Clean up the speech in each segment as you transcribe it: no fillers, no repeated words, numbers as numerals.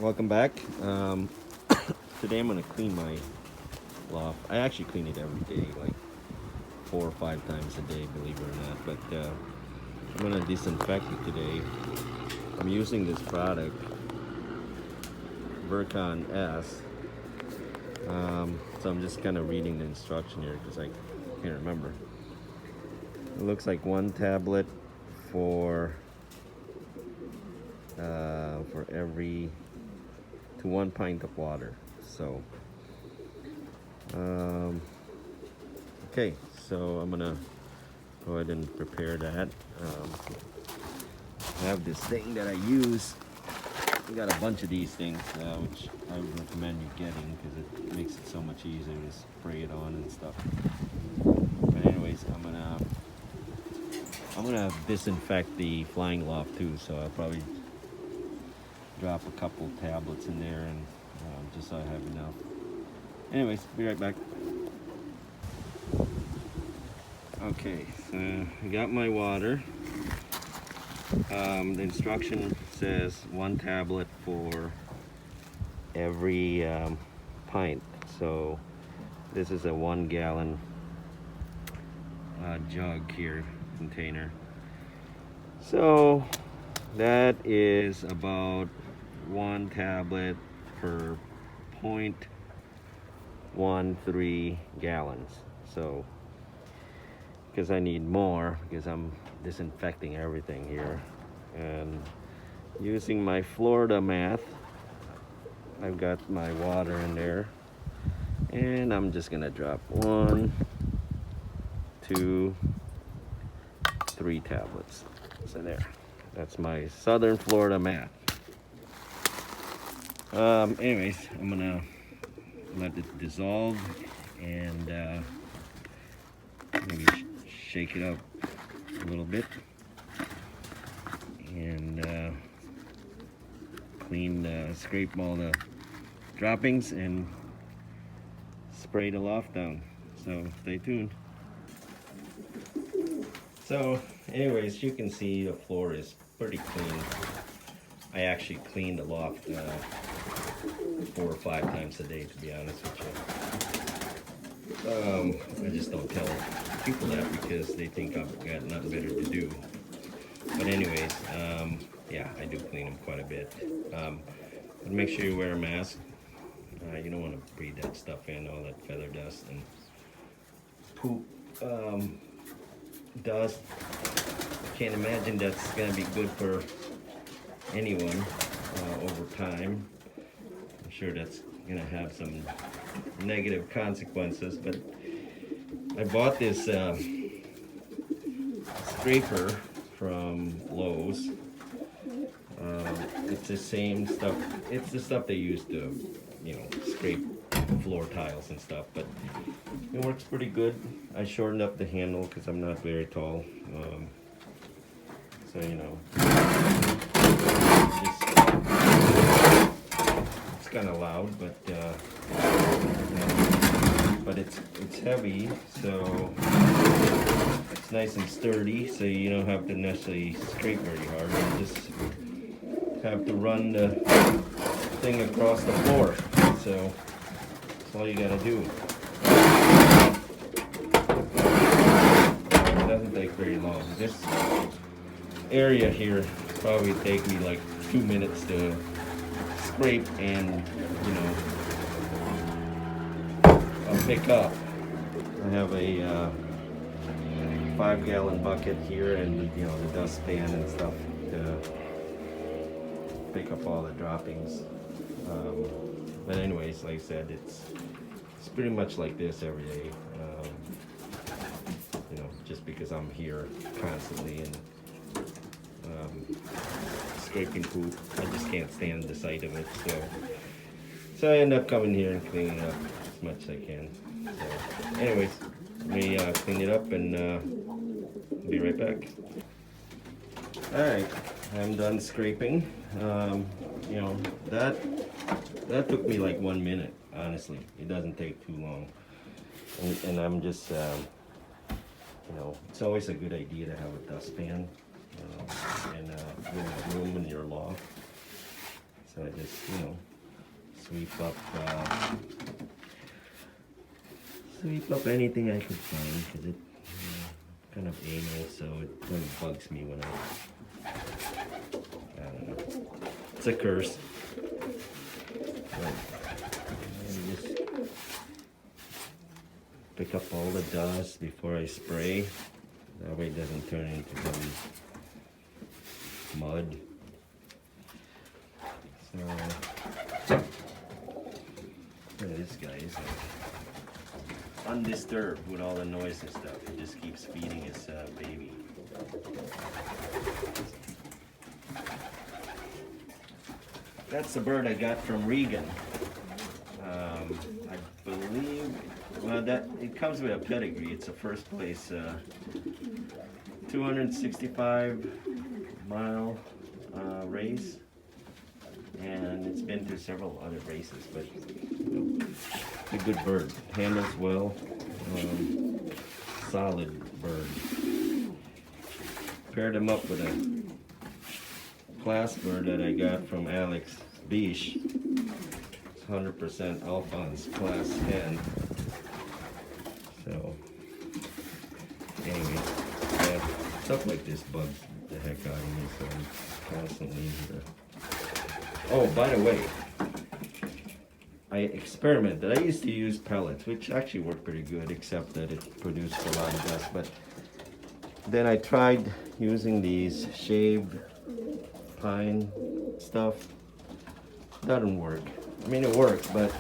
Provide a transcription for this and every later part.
Welcome back. Today I'm gonna clean my loft. I actually clean it every day, like 4 or 5 times a day, believe it or not. But I'm gonna disinfect it today. I'm using this product, Vercon S. So I'm just kind of reading the instruction here because I can't remember. It looks like one tablet for every to 1 pint of water. So okay, so I'm gonna go ahead and prepare that. I have this thing that I use. I got a bunch of these things, which I would recommend you getting because it makes it so much easier to spray it on and stuff. But anyways, I'm gonna disinfect the flying loft too, so I'll probably drop a couple tablets in there and just so I have enough. Anyways, be right back. Okay, so I got my water. The instruction says 1 tablet for every pint. So this is a 1 gallon jug here, container. So that is about 1 tablet per 0.13 gallons. So because I need more because I'm disinfecting everything here, and using my Florida math, I've got my water in there, and I'm just gonna drop 1, 2, 3 tablets. So there, that's my Southern Florida math. Anyways, I'm gonna let it dissolve and maybe shake it up a little bit and scrape all the droppings and spray the loft down. So stay tuned. So anyways, you can see the floor is pretty clean. I actually clean the loft 4 or 5 times a day, to be honest with you. I just don't tell people that because they think I've got nothing better to do. But anyways, yeah, I do clean them quite a bit. But make sure you wear a mask. You don't want to breathe that stuff in, all that feather dust and poop dust. I can't imagine that's going to be good for anyone over time. I'm sure that's going to have some negative consequences, but I bought this scraper from Lowe's. It's the same stuff. It's the stuff they use to, scrape floor tiles and stuff, but it works pretty good. I shortened up the handle because I'm not very tall. So it's kind of loud, but it's heavy, so it's nice and sturdy, so you don't have to necessarily scrape very hard. You just have to run the thing across the floor. So that's all you gotta do. It doesn't take very long. This area here probably take me like 2 minutes to scrape and pick up. I have a 5-gallon bucket here and the dustpan and stuff to pick up all the droppings. But anyways, like I said, it's pretty much like this every day. Just because I'm here constantly and scraping poop, I just can't stand the sight of it. So I end up coming here and cleaning up as much as I can. So anyways, let me clean it up and be right back. Alright, I'm done scraping. That took me like 1 minute, honestly. It doesn't take too long. And I'm just, it's always a good idea to have a dustpan in a room in your loft. So I just, sweep up anything I could find, because it kind of anal, so it kind of bugs me when I don't know. It's a curse. But, just pick up all the dust before I spray. That way it doesn't turn into some mud. So, look at this guy. He's undisturbed with all the noise and stuff. He just keeps feeding his baby. That's the bird I got from Regan. I believe, well, that it comes with a pedigree. It's a first place 265-mile race, and it's been through several other races. But it's a good bird. Handles well. Solid bird. Paired him up with a class bird that I got from Alex Bish. 100% Alphonse class hen. So, anyway, yeah, stuff like this bugs the heck out of me, so I'm constantly Oh, by the way, I experimented. I used to use pellets, which actually worked pretty good, except that it produced a lot of dust. But then I tried using these shaved pine stuff. Doesn't work. I mean, it works, but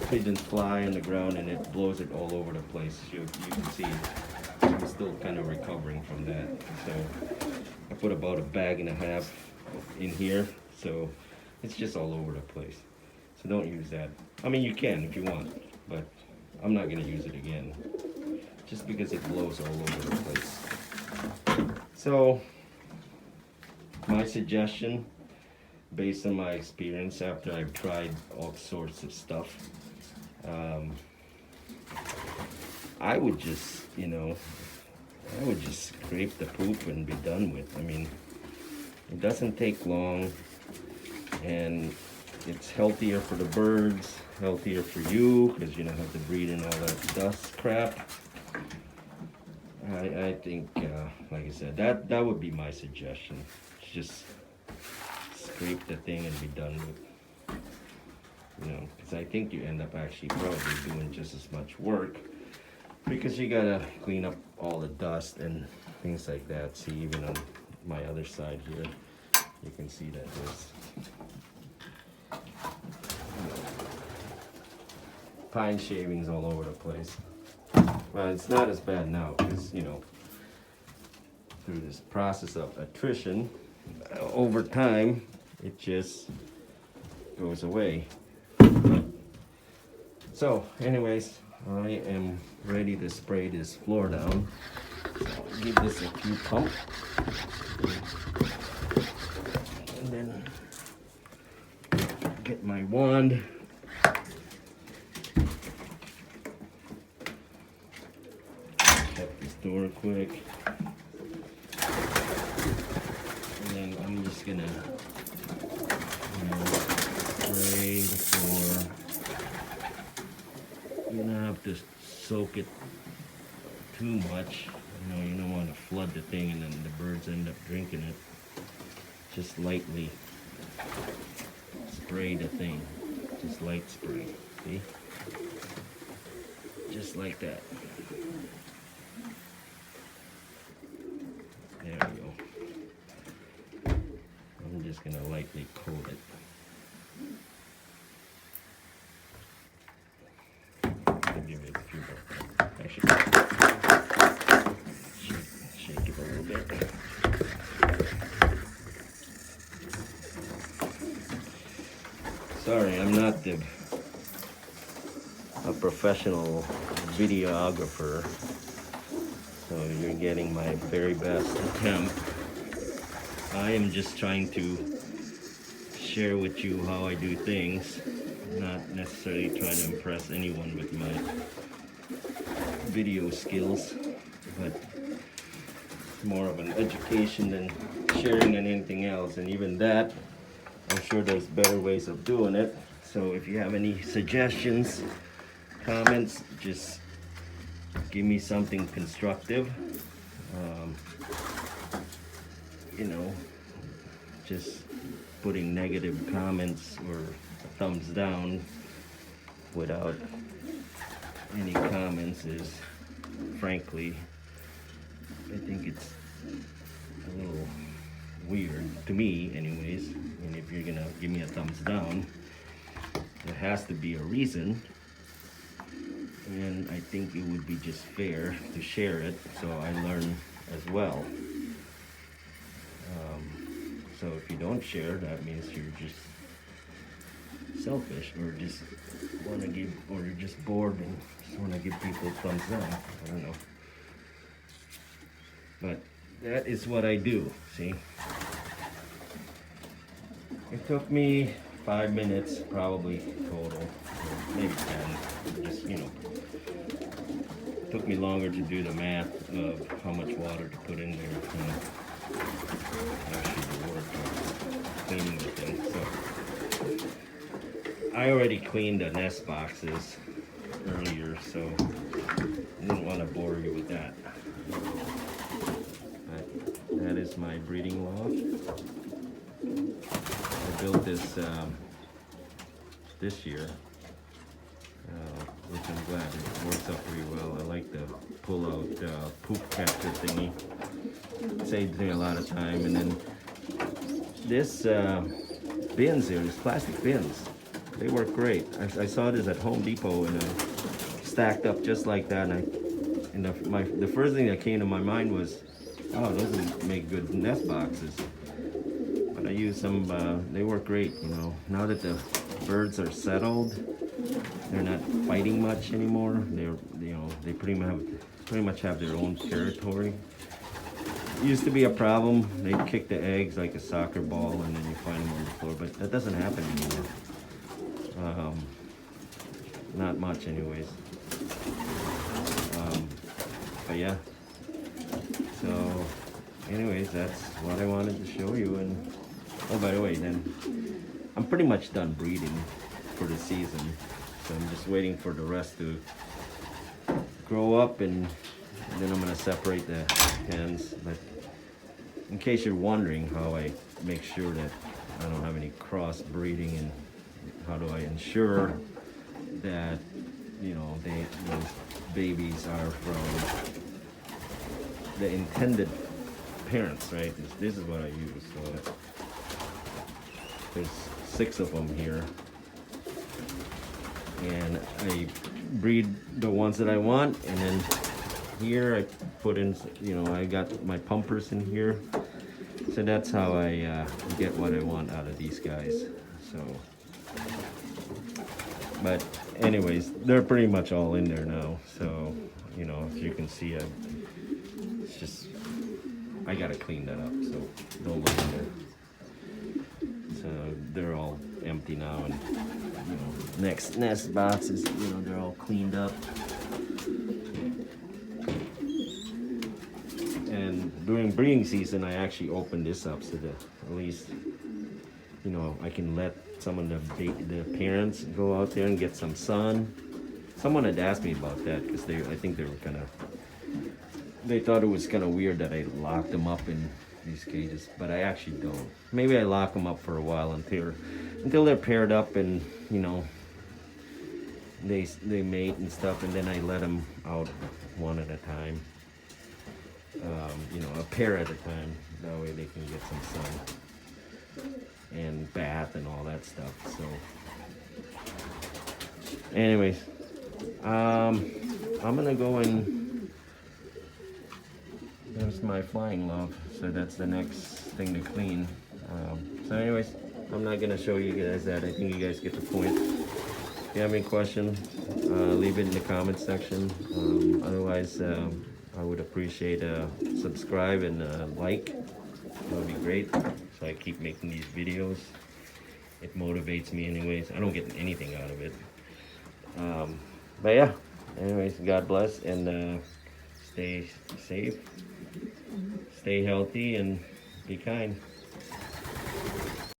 pigeons fly on the ground and it blows it all over the place. You can see I'm still kind of recovering from that. So I put about 1.5 bags in here, so it's just all over the place. So don't use that. I mean, you can if you want, but I'm not going to use it again, just because it blows all over the place. So my suggestion, based on my experience after I've tried all sorts of stuff, I would just, scrape the poop and be done with. I mean, it doesn't take long, and it's healthier for the birds, healthier for you, because you don't have to breathe in all that dust crap. I think, like I said, that would be my suggestion. Just scrape the thing and be done with. Because I think you end up actually probably doing just as much work, because you gotta clean up all the dust and things like that. See, even on my other side here, you can see that there's pine shavings all over the place. Well, it's not as bad now, because through this process of attrition, over time, it just goes away. So, anyways, I am ready to spray this floor down. So I'll give this a few pumps, and then get my wand. Shut this door quick. And then I'm just gonna spray the floor. You don't have to soak it too much. You don't want to flood the thing and then the birds end up drinking it. Just lightly spray the thing. Just light spray. See? Just like that. There we go. I'm just gonna lightly coat it. I'll give it a few more. Actually, shake it a little bit. Sorry, I'm not a professional videographer, so you're getting my very best attempt. I am just trying to share with you how I do things, not necessarily trying to impress anyone with my video skills, but it's more of an education than sharing than anything else. And even that, I'm sure there's better ways of doing it. So if you have any suggestions, comments, just give me something constructive. You know, just putting negative comments or thumbs down without any comments is, frankly, I think it's a little weird to me anyways. And if you're gonna give me a thumbs down, there has to be a reason, and I think it would be just fair to share it so I learn as well. So if you don't share, that means you're just selfish, or just want to give, or you're just bored and just want to give people thumbs down. I don't know, but that is what I do. See, it took me 5 minutes probably total, or maybe 10. Just, you know, it took me longer to do the math of how much water to put in there. Actually, the work of cleaning the thing. So I already cleaned the nest boxes earlier, so I didn't want to bore you with that. But that is my breeding loft. I built this year, which I'm glad it works out pretty well. I like the pull-out poop catcher thingy. Saves me a lot of time. And then this bins here, these plastic bins, they work great. I saw this at Home Depot and stacked up just like that. And the first thing that came to my mind was, oh, those would make good nest boxes. But I used some, they work great, you know. Now that the birds are settled, they're not fighting much anymore. They pretty much have their own territory. It used to be a problem. They'd kick the eggs like a soccer ball and then you find them on the floor, but that doesn't happen anymore. Not much anyways. But yeah. So anyways, that's what I wanted to show you. And oh, by the way, then I'm pretty much done breeding for the season. So I'm just waiting for the rest to grow up, and then I'm gonna separate the hens. But in case you're wondering how I make sure that I don't have any cross breeding, and how do I ensure that, you know, those babies are from the intended parents, right? This is what I use. So there's 6 of them here, and I breed the ones that I want, and then here I put in, you know, I got my pumpers in here, so that's how I get what I want out of these guys. So, but anyways, they're pretty much all in there now. So, you know, as you can see, it's just, I gotta clean that up, so don't look in there. So they're all empty now, and you know, next nest boxes, you know, they're all cleaned up. And during breeding season, I actually opened this up so that at least, you know, I can let some of the parents go out there and get some sun. Someone had asked me about that because I think they were they thought it was kind of weird that I locked them up in these cages, but I actually don't. Maybe I lock them up for a while until they're paired up, and you know, they mate and stuff, and then I let them out one at a time. You know, a pair at a time. That way they can get some sun and bath and all that stuff. So, anyways, I'm gonna go and there's my flying love. So that's the next thing to clean. So, anyways, I'm not gonna show you guys that. I think you guys get the point. If you have any questions, leave it in the comment section. Otherwise, I would appreciate a subscribe and a like. That would be great, so I keep making these videos. It motivates me anyways. I don't get anything out of it. But yeah, anyways, God bless, and stay safe, stay healthy, and be kind.